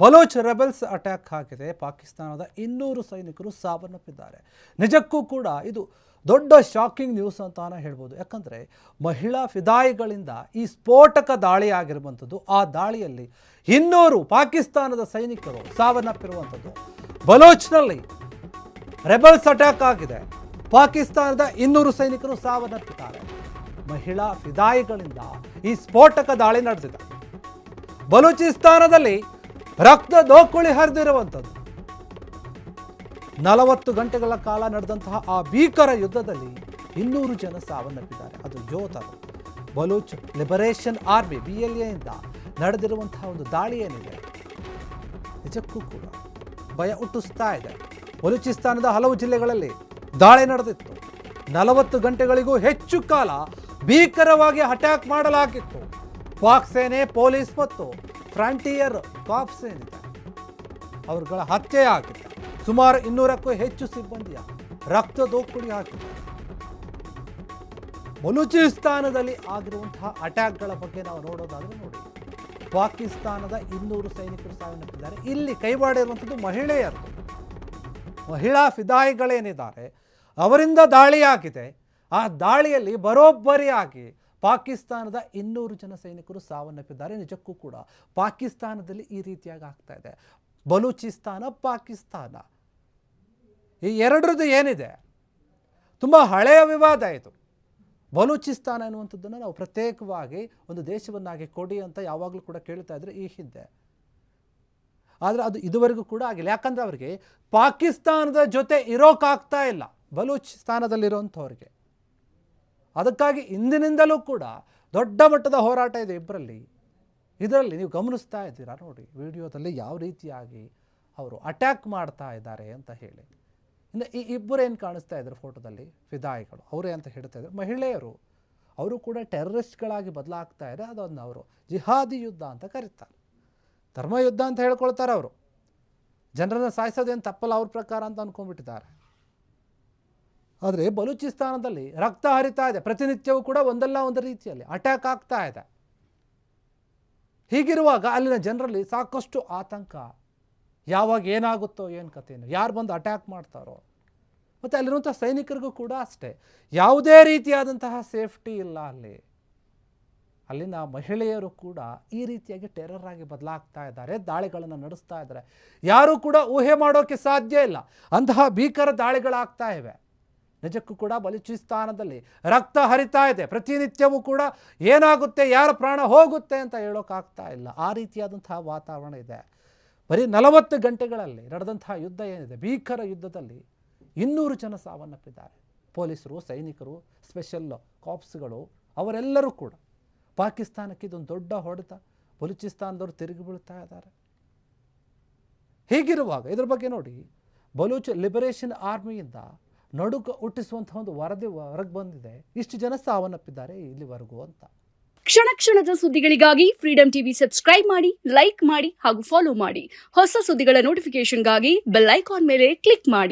Baloch rebels attack ಆಗಿದೆ. ಪಾಕಿಸ್ತಾನದ 200 ಸೈನಿಕರು ಸಾವನ್ನಪ್ಪಿದ್ದಾರೆ. ನಿಜಕ್ಕೂ ಕೂಡ ಇದು ದೊಡ್ಡ ಶಾಕಿಂಗ್ ನ್ಯೂಸ್ ಅಂತಾನೆ ಹೇಳ್ಬೋದು. ಯಾಕಂದರೆ ಮಹಿಳಾ ಫಿದಾಯಿಗಳಿಂದ ಈ ಸ್ಫೋಟಕ ದಾಳಿ ಆಗಿರುವಂಥದ್ದು. ಆ ದಾಳಿಯಲ್ಲಿ 200 ಪಾಕಿಸ್ತಾನದ ಸೈನಿಕರು ಸಾವನ್ನಪ್ಪಿರುವಂಥದ್ದು. ಬಲೂಚ್ನಲ್ಲಿ ರೆಬೆಲ್ಸ್ ಅಟ್ಯಾಕ್ ಆಗಿದೆ. ಪಾಕಿಸ್ತಾನದ 200 ಸೈನಿಕರು ಸಾವನ್ನಪ್ಪಿದ್ದಾರೆ. ಮಹಿಳಾ ಫಿದಾಯಿಗಳಿಂದ ಈ ಸ್ಫೋಟಕ ದಾಳಿ ನಡೆದಿದೆ. ಬಲೂಚಿಸ್ತಾನದಲ್ಲಿ ರಕ್ತ ದೋಕುಳಿ ಹರಿದಿರುವಂಥದ್ದು. 40 ಗಂಟೆಗಳ ಕಾಲ ನಡೆದಂತಹ ಆ ಭೀಕರ ಯುದ್ಧದಲ್ಲಿ 200 ಜನ ಸಾವನ್ನಪ್ಪಿದ್ದಾರೆ. ಅದು ಯೋಧರು. ಬಲೂಚ್ ಲಿಬರೇಷನ್ ಆರ್ಮಿ BLA ಇಂದ ನಡೆದಿರುವಂತಹ ಒಂದು ದಾಳಿ ಏನಿದೆ ನಿಜಕ್ಕೂ ಕೂಡ ಭಯ ಹುಟ್ಟಿಸ್ತಾ ಇದೆ. ಬಲೂಚಿಸ್ತಾನದ ಹಲವು ಜಿಲ್ಲೆಗಳಲ್ಲಿ ದಾಳಿ ನಡೆದಿತ್ತು. 40 ಗಂಟೆಗಳಿಗೂ ಹೆಚ್ಚು ಕಾಲ ಭೀಕರವಾಗಿ ಅಟ್ಯಾಕ್ ಮಾಡಲಾಗಿತ್ತು. ಪಾಕ್ ಸೇನೆ, ಪೊಲೀಸ್ ಮತ್ತು ಫ್ರಾಂಟಿಯರ್ ಕಾಪ್ಸ್ ಏನಿದೆ ಅವರುಗಳ ಹತ್ಯೆ ಆಗಿದೆ. ಸುಮಾರು 200ಕ್ಕೂ ಹೆಚ್ಚು ಸಿಬ್ಬಂದಿಯ ರಕ್ತ ದೋಕುಳಿ ಆಗಿದೆ. ಬಲೂಚಿಸ್ತಾನದಲ್ಲಿ ಆಗಿರುವಂತಹ ಅಟ್ಯಾಕ್ಗಳ ಬಗ್ಗೆ ನಾವು ನೋಡೋದಾದ್ರೆ ನೋಡಿ, ಪಾಕಿಸ್ತಾನದ 200 ಸೈನಿಕರು ಸಾವನ್ನಪ್ಪಿದ್ದಾರೆ. ಇಲ್ಲಿ ಕೈವಾಡಿರುವಂಥದ್ದು ಮಹಿಳೆಯರು. ಮಹಿಳಾ ಫಿದಾಯಿಗಳೇನಿದ್ದಾರೆ ಅವರಿಂದ ದಾಳಿಯಾಗಿದೆ. ಆ ದಾಳಿಯಲ್ಲಿ ಬರೋಬ್ಬರಿಯಾಗಿ ಪಾಕಿಸ್ತಾನದ 200 ಜನ ಸೈನಿಕರು ಸಾವನ್ನಪ್ಪಿದ್ದಾರೆ. ನಿಜಕ್ಕೂ ಕೂಡ ಪಾಕಿಸ್ತಾನದಲ್ಲಿ ಈ ರೀತಿಯಾಗಿ ಆಗ್ತಾ ಇದೆ. ಬಲೂಚಿಸ್ತಾನ, ಪಾಕಿಸ್ತಾನ ಈ ಎರಡರದ್ದು ಏನಿದೆ ತುಂಬ ಹಳೆಯ ವಿವಾದ ಇದು. ಬಲೂಚಿಸ್ತಾನ ಎನ್ನುವಂಥದ್ದನ್ನು ನಾವು ಪ್ರತ್ಯೇಕವಾಗಿ ಒಂದು ದೇಶವನ್ನಾಗಿ ಕೊಡಿ ಅಂತ ಯಾವಾಗಲೂ ಕೂಡ ಕೇಳ್ತಾ ಇದ್ರೆ ಈ ಹಿಂದೆ. ಆದರೆ ಅದು ಇದುವರೆಗೂ ಕೂಡ ಆಗಿಲ್ಲ. ಯಾಕಂದರೆ ಅವರಿಗೆ ಪಾಕಿಸ್ತಾನದ ಜೊತೆ ಇರೋಕ್ಕಾಗ್ತಾ ಇಲ್ಲ ಬಲೂಚಿಸ್ತಾನದಲ್ಲಿರುವಂಥವ್ರಿಗೆ. ಅದಕ್ಕಾಗಿ ಇಂದಿನಿಂದಲೂ ಕೂಡ ದೊಡ್ಡ ಮಟ್ಟದ ಹೋರಾಟ ಇದೆ ಇಬ್ಬರಲ್ಲಿ. ಇದರಲ್ಲಿ ನೀವು ಗಮನಿಸ್ತಾ ಇದ್ದೀರಾ ನೋಡಿ ವಿಡಿಯೋದಲ್ಲಿ ಯಾವ ರೀತಿಯಾಗಿ ಅವರು ಅಟ್ಯಾಕ್ ಮಾಡ್ತಾ ಇದ್ದಾರೆ ಅಂತ ಹೇಳಿ. ಇನ್ನು ಈ ಇಬ್ಬರು ಏನು ಕಾಣಿಸ್ತಾ ಇದ್ದಾರೆ ಫೋಟೋದಲ್ಲಿ ಫಿದಾಯಿಗಳು ಅವರೇ ಅಂತ ಹೇಳ್ತಾ ಇದ್ದಾರೆ. ಮಹಿಳೆಯರು ಅವರು ಕೂಡ ಟೆರರಿಸ್ಟ್ಗಳಾಗಿ ಬದಲಾಗ್ತಾ ಇದ್ದಾರೆ. ಅದನ್ನು ಅವರು ಜಿಹಾದಿ ಯುದ್ಧ ಅಂತ ಕರೀತಾರೆ. ಧರ್ಮಯುದ್ಧ ಅಂತ ಹೇಳ್ಕೊಳ್ತಾರೆ ಅವರು. ಜನರನ್ನು ಸಾಯಿಸೋದೇನು ತಪ್ಪಲ್ಲ ಅವ್ರ ಪ್ರಕಾರ ಅಂತ ಅಂದ್ಕೊಂಡ್ಬಿಟ್ಟಿದ್ದಾರೆ. ಆದರೆ ಬಲೂಚಿಸ್ತಾನದಲ್ಲಿ ರಕ್ತ ಹರಿತಾ ಇದೆ. ಪ್ರತಿನಿತ್ಯವೂ ಕೂಡ ಒಂದಲ್ಲ ಒಂದು ರೀತಿಯಲ್ಲಿ ಅಟ್ಯಾಕ್ ಆಗ್ತಾ ಇದೆ. ಹೀಗಿರುವಾಗ ಅಲ್ಲಿನ ಜನರಲ್ಲಿ ಸಾಕಷ್ಟು ಆತಂಕ. ಯಾವಾಗ ಏನಾಗುತ್ತೋ ಏನು ಕಥೆಯನ್ನು, ಯಾರು ಬಂದು ಅಟ್ಯಾಕ್ ಮಾಡ್ತಾರೋ. ಮತ್ತು ಅಲ್ಲಿರುವಂಥ ಸೈನಿಕರಿಗೂ ಕೂಡ ಅಷ್ಟೇ ಯಾವುದೇ ರೀತಿಯಾದಂತಹ ಸೇಫ್ಟಿ ಇಲ್ಲ ಅಲ್ಲಿ. ಅಲ್ಲಿನ ಮಹಿಳೆಯರು ಕೂಡ ಈ ರೀತಿಯಾಗಿ ಟೆರರ್ ಆಗಿ ಬದಲಾಗ್ತಾ ಇದ್ದಾರೆ. ದಾಳಿಗಳನ್ನು ನಡೆಸ್ತಾ ಇದ್ದಾರೆ. ಯಾರೂ ಕೂಡ ಊಹೆ ಮಾಡೋಕ್ಕೆ ಸಾಧ್ಯ ಇಲ್ಲ ಅಂತಹ ಭೀಕರ ದಾಳಿಗಳಾಗ್ತಾ ಇವೆ. ನಿಜಕ್ಕೂ ಕೂಡ ಬಲೂಚಿಸ್ತಾನದಲ್ಲಿ ರಕ್ತ ಹರಿತಾ ಇದೆ. ಪ್ರತಿನಿತ್ಯವೂ ಕೂಡ ಏನಾಗುತ್ತೆ, ಯಾರ ಪ್ರಾಣ ಹೋಗುತ್ತೆ ಅಂತ ಹೇಳೋಕ್ಕಾಗ್ತಾ ಇಲ್ಲ. ಆ ರೀತಿಯಾದಂತಹ ವಾತಾವರಣ ಇದೆ. ಬರೀ 40 ಗಂಟೆಗಳಲ್ಲಿ ನಡೆದಂತಹ ಯುದ್ಧ ಏನಿದೆ, ಭೀಕರ ಯುದ್ಧದಲ್ಲಿ 200 ಜನ ಸಾವನ್ನಪ್ಪಿದ್ದಾರೆ. ಪೊಲೀಸರು, ಸೈನಿಕರು, ಸ್ಪೆಷಲ್ ಕಾಪ್ಸ್ಗಳು ಅವರೆಲ್ಲರೂ ಕೂಡ. ಪಾಕಿಸ್ತಾನಕ್ಕೆ ಇದೊಂದು ದೊಡ್ಡ ಹೊಡೆತ. ಬಲೂಚಿಸ್ತಾನದವರು ತಿರುಗಿ ಬೀಳ್ತಾ ಇದ್ದಾರೆ. ಹೀಗಿರುವಾಗ ಇದರ ಬಗ್ಗೆ ನೋಡಿ, ಬಲೂಚ್ ಲಿಬರೇಷನ್ ಆರ್ಮಿಯಿಂದ ನಡುಕ ಹುಟ್ಟಿಸುವಂತಹ ಒಂದು ವರದಿ ಹೊರಗೆ ಬಂದಿದೆ. ಇಷ್ಟು ಜನ ಸಾವನ್ನಪ್ಪಿದ್ದಾರೆ ಇಲ್ಲಿವರೆಗೂ ಅಂತ. ಕ್ಷಣ ಕ್ಷಣದ ಸುದ್ದಿಗಳಿಗಾಗಿ ಫ್ರೀಡಂ ಟಿವಿ ಸಬ್ಸ್ಕ್ರೈಬ್ ಮಾಡಿ, ಲೈಕ್ ಮಾಡಿ ಹಾಗೂ ಫಾಲೋ ಮಾಡಿ. ಹೊಸ ಸುದ್ದಿಗಳ ನೋಟಿಫಿಕೇಶನ್ಗಾಗಿ ಬೆಲ್ ಐಕಾನ್ ಮೇಲೆ ಕ್ಲಿಕ್ ಮಾಡಿ.